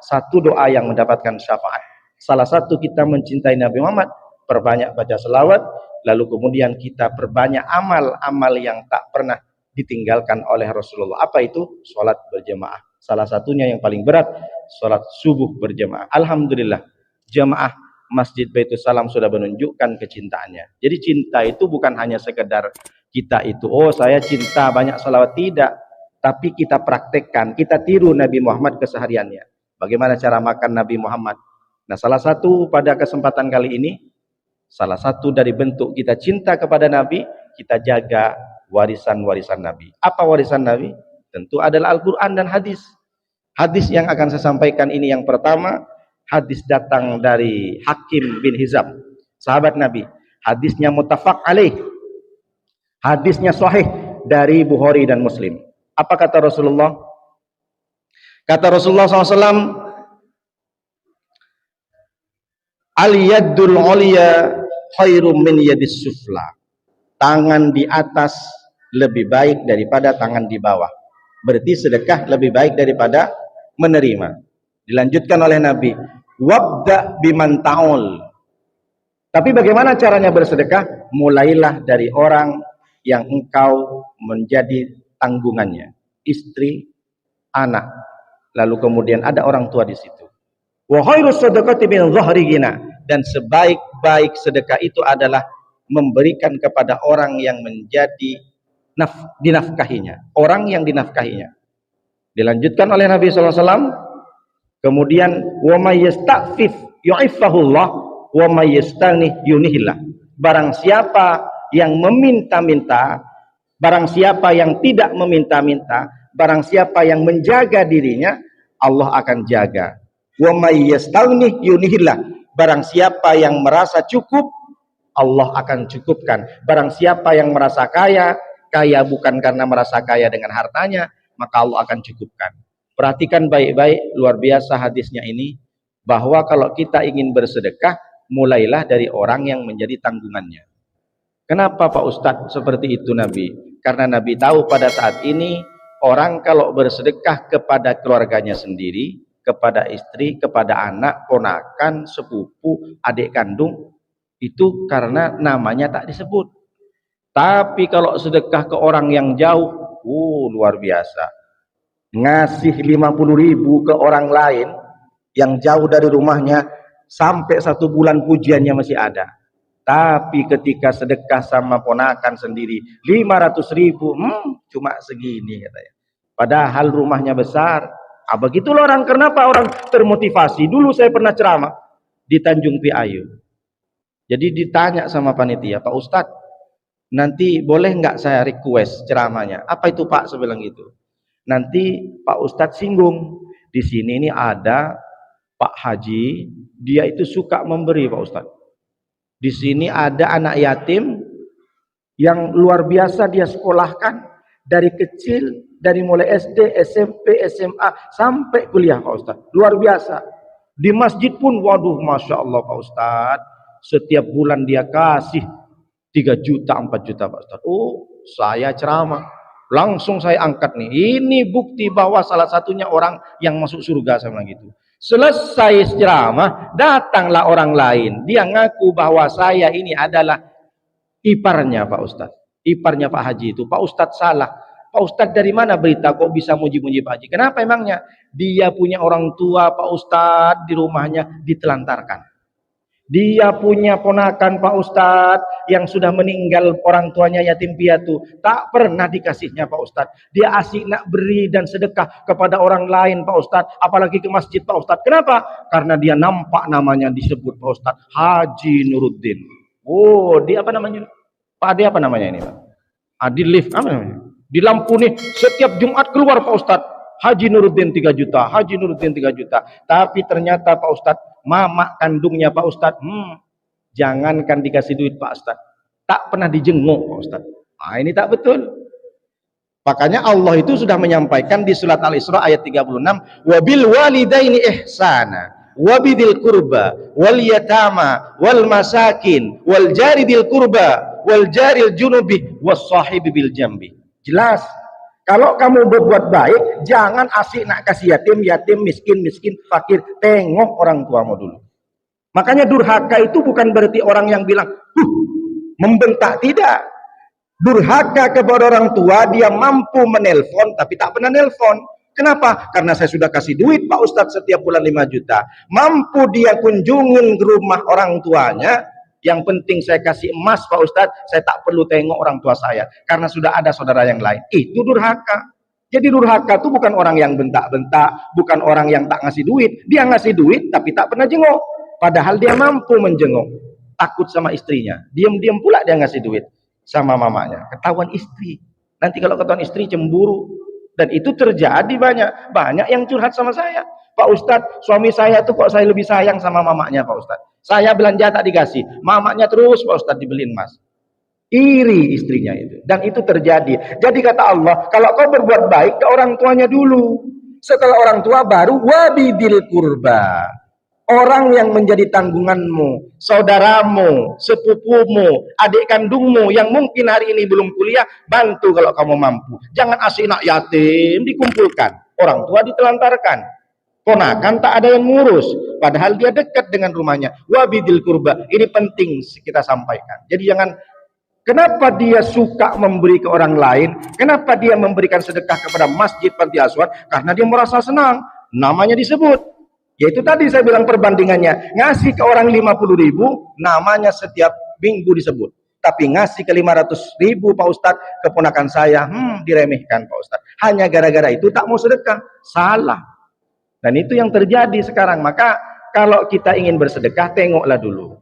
satu doa yang mendapatkan syafaat. Salah satu kita mencintai Nabi Muhammad, perbanyak baca selawat, lalu kemudian kita perbanyak amal-amal yang tak pernah ditinggalkan oleh Rasulullah. Apa itu? Salat berjamaah. Salah satunya yang paling berat, salat subuh berjamaah. Alhamdulillah, jamaah Masjid Baitul Salam sudah menunjukkan kecintaannya. Jadi cinta itu bukan hanya sekedar kita itu, oh saya cinta banyak salawat, tidak. Tapi kita praktekkan, kita tiru Nabi Muhammad kesehariannya. Bagaimana cara makan Nabi Muhammad? Nah, salah satu pada kesempatan kali ini, salah satu dari bentuk kita cinta kepada Nabi, kita jaga warisan-warisan Nabi. Apa warisan Nabi? Tentu adalah Al-Quran dan hadis. Hadis yang akan saya sampaikan ini yang pertama, hadis datang dari Hakim bin Hizam, sahabat Nabi. Hadisnya muttafaq alaih. Hadisnya sahih dari Bukhari dan Muslim. Apa kata Rasulullah? Kata Rasulullah SAW, al-yaddul ulya khairum min yadis sufla. Tangan di atas lebih baik daripada tangan di bawah. Berarti sedekah lebih baik daripada menerima. Dilanjutkan oleh Nabi, wabda biman ta'ul. Tapi bagaimana caranya bersedekah? Mulailah dari orang yang engkau menjadi tanggungannya, istri, anak, lalu kemudian ada orang tua di situ. Wa khairus sadaqati min dhahri ghina, dan sebaik-baik sedekah itu adalah memberikan kepada orang yang menjadi dinafkahinya, orang yang dinafkahinya. Dilanjutkan oleh Nabi SAW, kemudian wa may yasta'fif yu'iffahullah wa may yastaghni yunihillah. Barang siapa yang meminta-minta, barang siapa yang tidak meminta-minta, barang siapa yang menjaga dirinya, Allah akan jaga. Wa may yastaghni yunihillah. Barang siapa yang merasa cukup, Allah akan cukupkan. Barang siapa yang merasa kaya, kaya bukan karena merasa kaya dengan hartanya, maka Allah akan cukupkan. Perhatikan baik-baik, luar biasa hadisnya ini, bahwa kalau kita ingin bersedekah, mulailah dari orang yang menjadi tanggungannya. Kenapa Pak Ustadz seperti itu Nabi? Karena Nabi tahu pada saat ini, orang kalau bersedekah kepada keluarganya sendiri, kepada istri, kepada anak, ponakan, sepupu, adik kandung, itu karena namanya tak disebut. Tapi kalau sedekah ke orang yang jauh, luar biasa. Ngasih 50.000 ke orang lain yang jauh dari rumahnya, sampai 1 bulan pujiannya masih ada. Tapi ketika sedekah sama ponakan sendiri 500.000, cuma segini katanya. Padahal rumahnya besar. Begitulah orang. Kenapa orang termotivasi? Dulu saya pernah ceramah di Tanjung Priayu. Jadi ditanya sama panitia, Pak Ustadz, nanti boleh nggak saya request ceramahnya? Apa itu Pak? Saya bilang gitu. Nanti Pak Ustadz singgung. Di sini ini ada Pak Haji, dia itu suka memberi Pak Ustadz. Di sini ada anak yatim yang luar biasa dia sekolahkan dari kecil, dari mulai SD, SMP, SMA sampai kuliah Pak Ustadz. Luar biasa. Di masjid pun, waduh, Masya Allah Pak Ustadz, setiap bulan dia kasih 3 juta, 4 juta Pak Ustadz. Saya ceramah, langsung saya angkat nih. Ini bukti bahwa salah satunya orang yang masuk surga sama gitu. Selesai ceramah, datanglah orang lain. Dia ngaku bahwa saya ini adalah iparnya Pak Ustadz, iparnya Pak Haji itu. Pak Ustadz salah. Pak Ustadz dari mana berita kok bisa muji-muji Pak Haji? Kenapa emangnya? Dia punya orang tua Pak Ustadz di rumahnya ditelantarkan. Dia punya ponakan Pak Ustadz yang sudah meninggal, orang tuanya yatim piatu, tak pernah dikasihnya Pak Ustadz. Dia asik nak beri dan sedekah kepada orang lain Pak Ustadz, apalagi ke masjid Pak Ustadz. Kenapa? Karena dia nampak namanya disebut Pak Ustadz, Haji Nuruddin. Dia apa namanya? Pak Ade apa namanya ini Pak? Adil Lift apa namanya? Di lampu nih setiap Jumat keluar Pak Ustadz, Haji Nuruddin 3 juta, Haji Nuruddin 3 juta. Tapi ternyata Pak Ustadz, mama kandungnya Pak Ustadz, jangankan dikasih duit Pak Ustadz, tak pernah dijenguk Pak Ustadz. Ini tak betul. Makanya Allah itu sudah menyampaikan di surat Al-Isra ayat 36, wabil walidaini ihsana wabidil kurba wal yatama wal masakin wal jaridil kurba wal jaril junubi was sahibi bil jambi. Jelas, Kalau kamu berbuat baik, jangan asik nak kasih yatim, yatim, miskin, miskin, fakir. Tengok orang tuamu dulu. Makanya durhaka itu bukan berarti orang yang bilang, membentak, tidak. Durhaka kepada orang tua, dia mampu menelpon tapi tak pernah nelpon. Kenapa? Karena saya sudah kasih duit Pak Ustadz setiap bulan 5 juta. Mampu dia kunjungin ke rumah orang tuanya. Yang penting saya kasih emas Pak Ustadz, saya tak perlu tengok orang tua saya. Karena sudah ada saudara yang lain. Itu durhaka. Jadi durhaka itu bukan orang yang bentak-bentak, bukan orang yang tak ngasih duit. Dia ngasih duit tapi tak pernah jenguk. Padahal dia mampu menjenguk. Takut sama istrinya. Diam-diam pula dia ngasih duit sama mamanya. Ketahuan istri. Nanti kalau ketahuan istri cemburu. Dan itu terjadi banyak. Banyak yang curhat sama saya. Pak Ustadz, suami saya tuh kok saya lebih sayang sama mamanya Pak Ustadz. Saya belanja tak dikasih. Mamanya terus Pak Ustadz dibeliin emas. Iri istrinya itu. Dan itu terjadi. Jadi kata Allah, kalau kau berbuat baik ke orang tuanya dulu. Setelah orang tua baru wabidil kurba. Orang yang menjadi tanggunganmu, saudaramu, sepupumu, adik kandungmu yang mungkin hari ini belum kuliah, bantu kalau kamu mampu. Jangan asik nak yatim dikumpulkan, orang tua ditelantarkan, ponakan tak ada yang ngurus, padahal dia dekat dengan rumahnya. Wabidil kurba, ini penting kita sampaikan. Jadi jangan, kenapa dia suka memberi ke orang lain, kenapa dia memberikan sedekah kepada masjid panti asuhan? Karena dia merasa senang, namanya disebut. Yaitu tadi saya bilang perbandingannya, ngasih ke orang 50.000, namanya setiap minggu disebut. Tapi ngasih ke 500.000 Pak Ustadz, keponakan saya, diremehkan Pak Ustadz. Hanya gara-gara itu tak mau sedekah, salah. Dan itu yang terjadi sekarang. Maka kalau kita ingin bersedekah, tengoklah dulu.